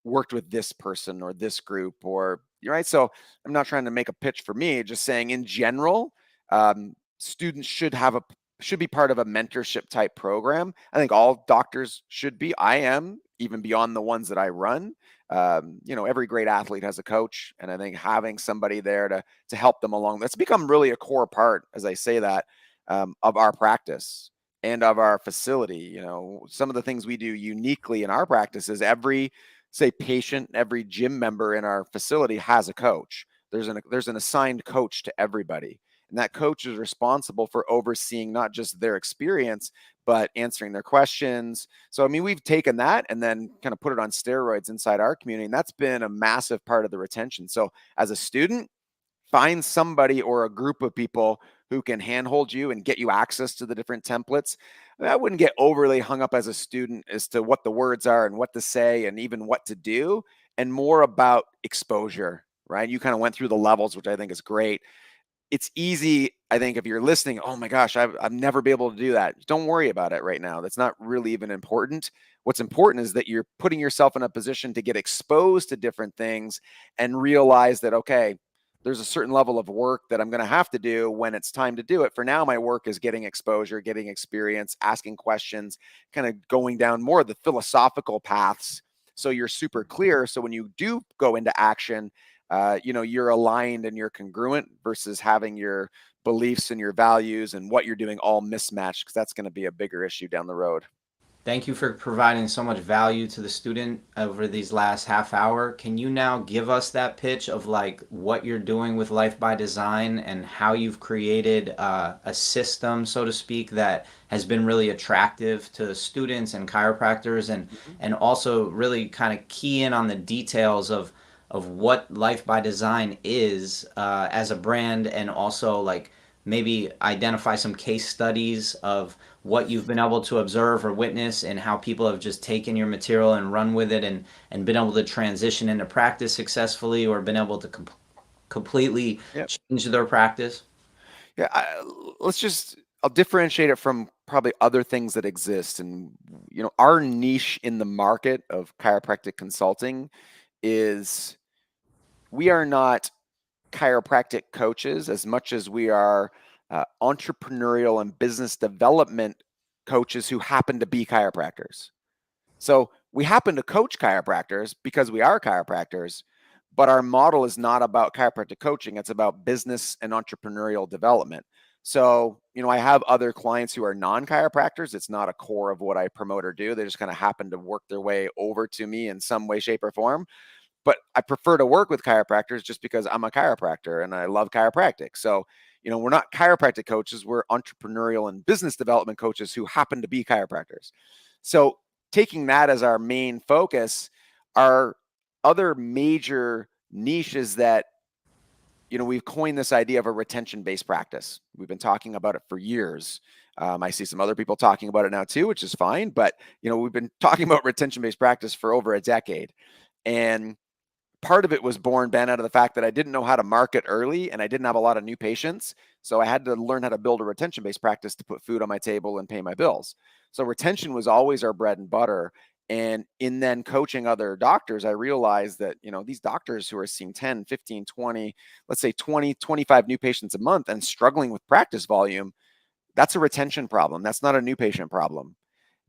worked with this person or this group, or you're right. So I'm not trying to make a pitch for me, just saying in general, students should be part of a mentorship type program. I think all doctors should be. I am, even beyond the ones that I run. Every great athlete has a coach, and I think having somebody there to help them along, that's become really a core part, as I say that, of our practice and of our facility. Some of the things we do uniquely in our practice is every, say, patient, every gym member in our facility has a coach. There's an assigned coach to everybody. And that coach is responsible for overseeing not just their experience, but answering their questions. So, I mean, we've taken that and then kind of put it on steroids inside our community. And that's been a massive part of the retention. So, as a student, find somebody or a group of people who can handhold you and get you access to the different templates. I wouldn't get overly hung up as a student as to what the words are and what to say and even what to do, and more about exposure, right? You kind of went through the levels, which I think is great. It's easy, I think, if you're listening, oh my gosh, I've never been able to do that. Don't worry about it right now. That's not really even important. What's important is that you're putting yourself in a position to get exposed to different things and realize that, okay, there's a certain level of work that I'm going to have to do when it's time to do it. For now, my work is getting exposure, getting experience, asking questions, kind of going down more of the philosophical paths. So you're super clear. So when you do go into action, you're aligned and you're congruent versus having your beliefs and your values and what you're doing all mismatched, because that's going to be a bigger issue down the road. Thank you for providing so much value to the student over these last half hour. Can you now give us that pitch of, like, what you're doing with Life by Design and how you've created a system, so to speak, that has been really attractive to students and chiropractors, and also really kind of key in on the details of what Life by Design is as a brand, and also, like, maybe identify some case studies of what you've been able to observe or witness, and how people have just taken your material and run with it, and been able to transition into practice successfully, or been able to completely Yep. change their practice. Yeah. I'll differentiate it from probably other things that exist. And, our niche in the market of chiropractic consulting is, we are not chiropractic coaches as much as we are entrepreneurial and business development coaches who happen to be chiropractors. So we happen to coach chiropractors because we are chiropractors, but our model is not about chiropractic coaching. It's about business and entrepreneurial development. So, I have other clients who are non-chiropractors. It's not a core of what I promote or do. They just kind of happen to work their way over to me in some way, shape, or form. But I prefer to work with chiropractors just because I'm a chiropractor and I love chiropractic. So, we're not chiropractic coaches, we're entrepreneurial and business development coaches who happen to be chiropractors. So, taking that as our main focus, our other major niches that we've coined this idea of a retention-based practice. We've been talking about it for years. I see some other people talking about it now too, which is fine. But we've been talking about retention-based practice for over a decade, and part of it was born, Ben, out of the fact that I didn't know how to market early and I didn't have a lot of new patients. So I had to learn how to build a retention-based practice to put food on my table and pay my bills. So retention was always our bread and butter. And in then coaching other doctors, I realized that, these doctors who are seeing 10, 15, 20, let's say 20, 25 new patients a month and struggling with practice volume, that's a retention problem. That's not a new patient problem.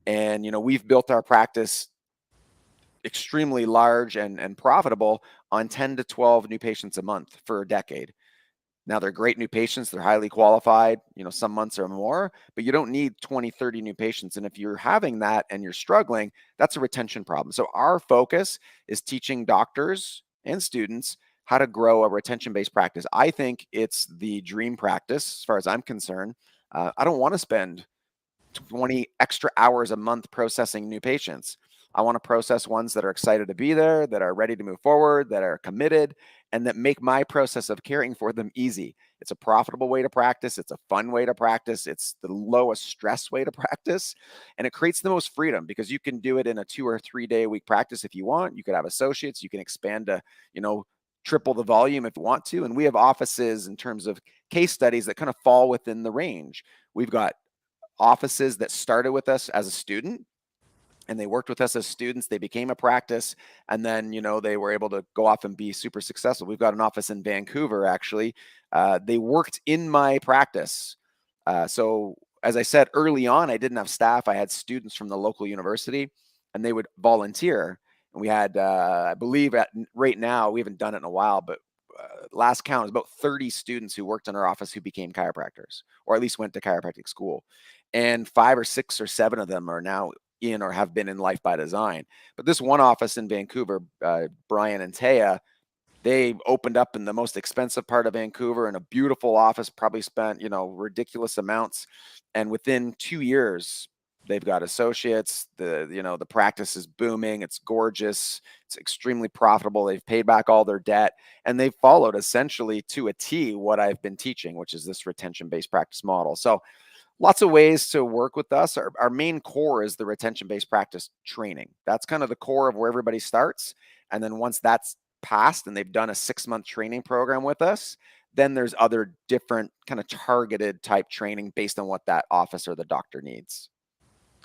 And, we've built our practice extremely large and profitable on 10 to 12 new patients a month for a decade. Now, they're great new patients. They're highly qualified, some months or more, but you don't need 20, 30 new patients. And if you're having that and you're struggling, that's a retention problem. So our focus is teaching doctors and students how to grow a retention-based practice. I think it's the dream practice as far as I'm concerned. I don't want to spend 20 extra hours a month processing new patients. I want to process ones that are excited to be there, that are ready to move forward, that are committed, and that make my process of caring for them easy. It's a profitable way to practice. It's a fun way to practice. It's the lowest stress way to practice. And it creates the most freedom because you can do it in a 2 or 3 day a week practice if you want. You could have associates. You can expand to, triple the volume if you want to. And we have offices in terms of case studies that kind of fall within the range. We've got offices that started with us as a student and they worked with us as students. They became a practice, and then they were able to go off and be super successful. We've got an office in Vancouver, actually. They worked in my practice. So as I said early on, I didn't have staff. I had students from the local university, and they would volunteer. And we had, I believe, right now we haven't done it in a while, but last count is about 30 students who worked in our office who became chiropractors, or at least went to chiropractic school. And 5 or 6 or 7 of them are now in or have been in Life by Design. But this one office in Vancouver, Brian and Taya, they opened up in the most expensive part of Vancouver in a beautiful office, probably spent, ridiculous amounts. And within 2 years, they've got associates. The practice is booming. It's gorgeous. It's extremely profitable. They've paid back all their debt, and they've followed essentially to a T what I've been teaching, which is this retention-based practice model. So lots of ways to work with us. Our main core is the retention-based practice training. That's kind of the core of where everybody starts. And then once that's passed and they've done a 6-month training program with us, then there's other different kind of targeted type training based on what that office or the doctor needs.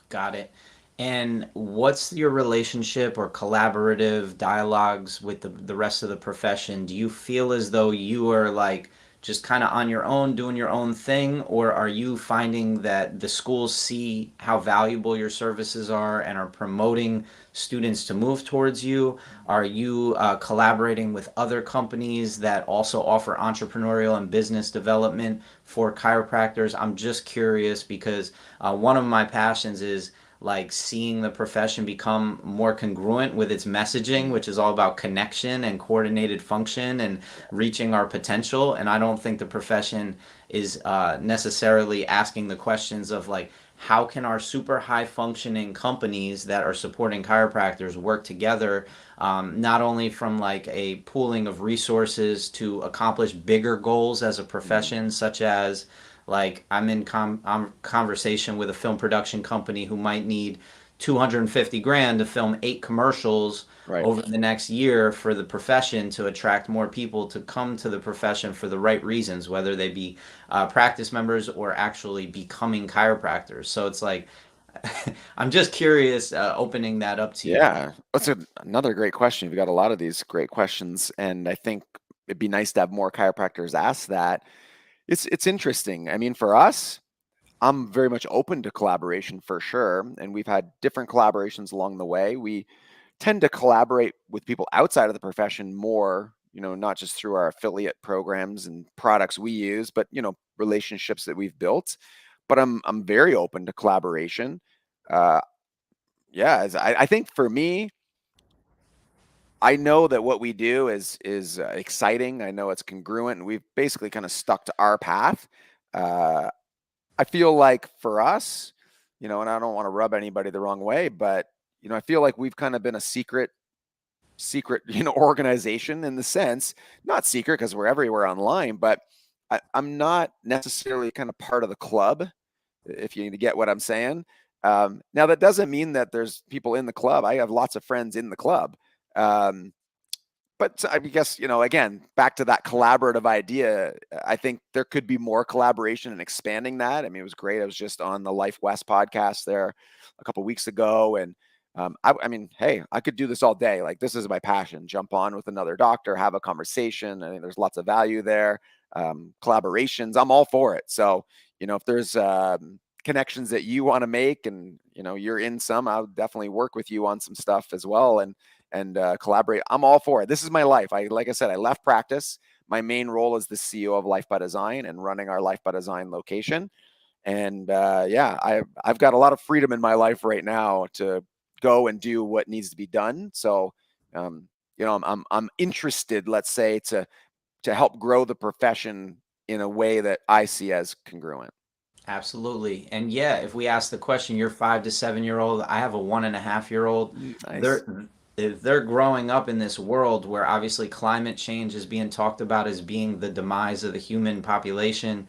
Got it. And what's your relationship or collaborative dialogues with the rest of the profession? Do you feel as though you are like just kind of on your own doing your own thing, or are you finding that the schools see how valuable your services are and are promoting students to move towards you? Are you collaborating with other companies that also offer entrepreneurial and business development for chiropractors? I'm just curious because one of my passions is like seeing the profession become more congruent with its messaging, which is all about connection and coordinated function and reaching our potential. And I don't think the profession is necessarily asking the questions of like, how can our super high functioning companies that are supporting chiropractors work together, not only from like a pooling of resources to accomplish bigger goals as a profession, such as like I'm in conversation with a film production company who might need 250 grand to film 8 commercials Right. over the next year for the profession to attract more people to come to the profession for the right reasons, whether they be practice members or actually becoming chiropractors. So it's like, I'm just curious, opening that up to you. Yeah, that's another great question. You've got a lot of these great questions, and I think it'd be nice to have more chiropractors ask that. It's interesting. I mean, for us, I'm very much open to collaboration for sure, and we've had different collaborations along the way. We tend to collaborate with people outside of the profession more, not just through our affiliate programs and products we use, but relationships that we've built. But I'm very open to collaboration. Uh, yeah, I think for me, I know that what we do is exciting. I know it's congruent, and we've basically kind of stuck to our path. Uh, I feel like for us, and I don't want to rub anybody the wrong way, but I feel like we've kind of been a secret, organization in the sense, not secret because we're everywhere online, but I'm not necessarily kind of part of the club, if you get what I'm saying. Now that doesn't mean that there's people in the club. I have lots of friends in the club. Um, but I guess, again, back to that collaborative idea, I think there could be more collaboration and expanding that. I mean, it was great. I was just on the Life West podcast there a couple of weeks ago. And I mean, hey, I could do this all day. Like, this is my passion. Jump on with another doctor, have a conversation. I think there's lots of value there. Collaborations, I'm all for it. So, if there's connections that you want to make and, you're in some, I'll definitely work with you on some stuff as well. And collaborate. I'm all for it. This is my life. Like I said, I left practice. My main role is the CEO of Life by Design and running our Life by Design location. And yeah, I've got a lot of freedom in my life right now to go and do what needs to be done. So, I'm interested, let's say, to help grow the profession in a way that I see as congruent. Absolutely. And yeah, if we ask the question, your 5 to 7 year old, I have a 1.5 year old. Nice. They're if they're growing up in this world where obviously climate change is being talked about as being the demise of the human population.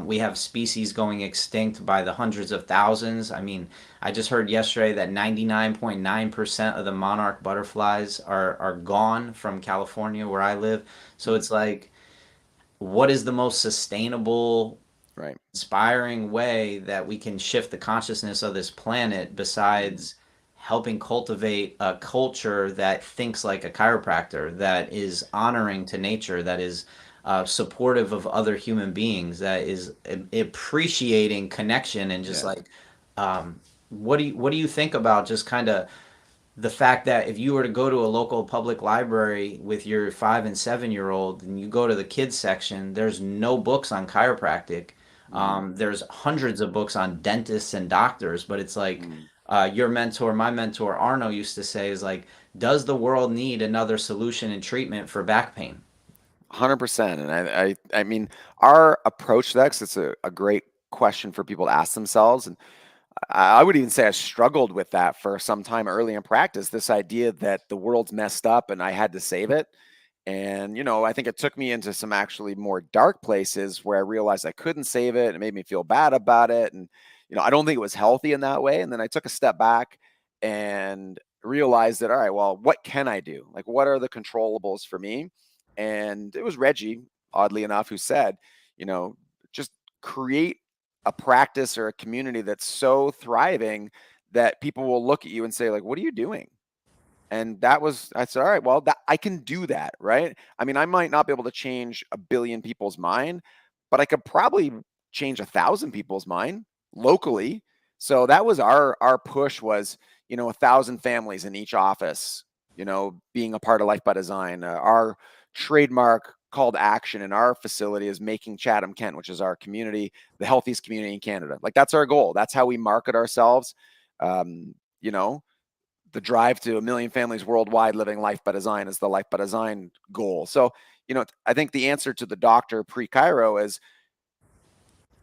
We have species going extinct by the hundreds of thousands. I mean, I just heard yesterday that 99.9% of the monarch butterflies are gone from California where I live. So Mm, it's like, what is the most sustainable, right. inspiring way that we can shift the consciousness of this planet Mm, besides helping cultivate a culture that thinks like a chiropractor, that is honoring to nature, that is supportive of other human beings, that is appreciating connection and just yeah. like, what do you think about just kind of the fact that if you were to go to a local public library with your 5 and 7 year old and you go to the kids section, there's no books on chiropractic. Mm, There's hundreds of books on dentists and doctors, but it's like mm. your mentor, my mentor Arno used to say, is like, does the world need another solution and treatment for back pain? 100%. And I mean, our approach to that, 'cause it's a great question for people to ask themselves. And I would even say I struggled with that for some time early in practice, this idea that the world's messed up and I had to save it. And, I think it took me into some actually more dark places where I realized I couldn't save it. It made me feel bad about it. And, I don't think it was healthy in that way. And then I took a step back and realized that, all right, well, what can I do? Like, what are the controllables for me? And it was Reggie, oddly enough, who said, you know, just create a practice or a community that's so thriving that people will look at you and say, like, what are you doing? And I said, all right, well, I can do that, right? I mean, I might not be able to change a billion people's mind, but I could probably change 1,000 people's mind locally. So that was our push was, 1,000 families in each office, being a part of Life by Design. Our trademark call to action in our facility is making Chatham, Kent, which is our community, the healthiest community in Canada. Like, that's our goal. That's how we market ourselves. Um, you know, the drive to 1 million families worldwide living Life by Design is the Life by Design goal. So, I think the answer to the doctor pre-Chiro is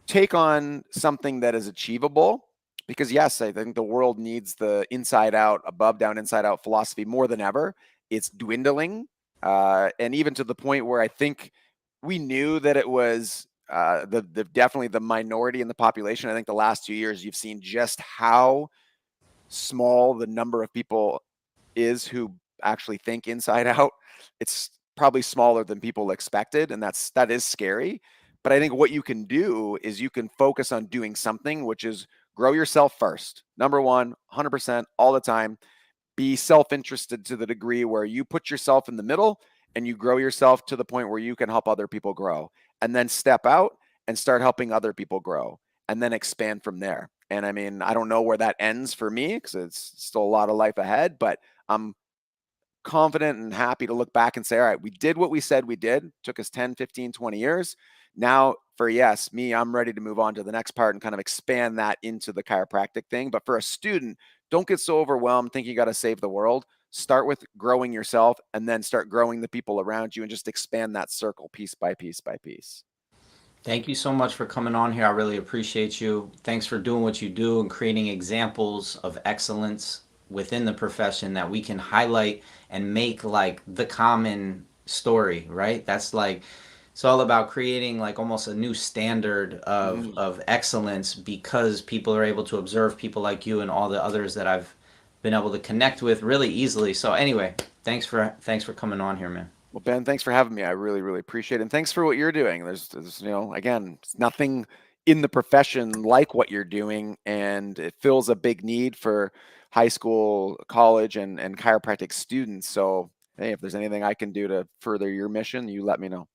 take on something that is achievable, because yes, I think the world needs the inside out, above down, inside out philosophy more than ever. It's dwindling, and even to the point where I think we knew that it was the definitely the minority in the population. I think the last 2 years you've seen just how small the number of people is who actually think inside out. It's probably smaller than people expected, and that is scary. But I think what you can do is you can focus on doing something, which is grow yourself first. Number one, 100% all the time. Be self-interested to the degree where you put yourself in the middle and you grow yourself to the point where you can help other people grow. And then step out and start helping other people grow and then expand from there. And I mean, I don't know where that ends for me because it's still a lot of life ahead, but I'm confident and happy to look back and say, all right, we did what we said we did. It took us 10, 15, 20 years. Now, for yes, me, I'm ready to move on to the next part and kind of expand that into the chiropractic thing. But for a student, don't get so overwhelmed thinking you got to save the world. Start with growing yourself and then start growing the people around you and just expand that circle piece by piece by piece. Thank you so much for coming on here. I really appreciate you. Thanks for doing what you do and creating examples of excellence within the profession that we can highlight and make like the common story, right? That's like it's all about creating like almost a new standard of excellence because people are able to observe people like you and all the others that I've been able to connect with really easily. So anyway, thanks for coming on here, man. Well, Ben, thanks for having me. I really, really appreciate it. And thanks for what you're doing. There's, again, nothing in the profession like what you're doing. And it fills a big need for high school, college, and chiropractic students. So, hey, if there's anything I can do to further your mission, you let me know.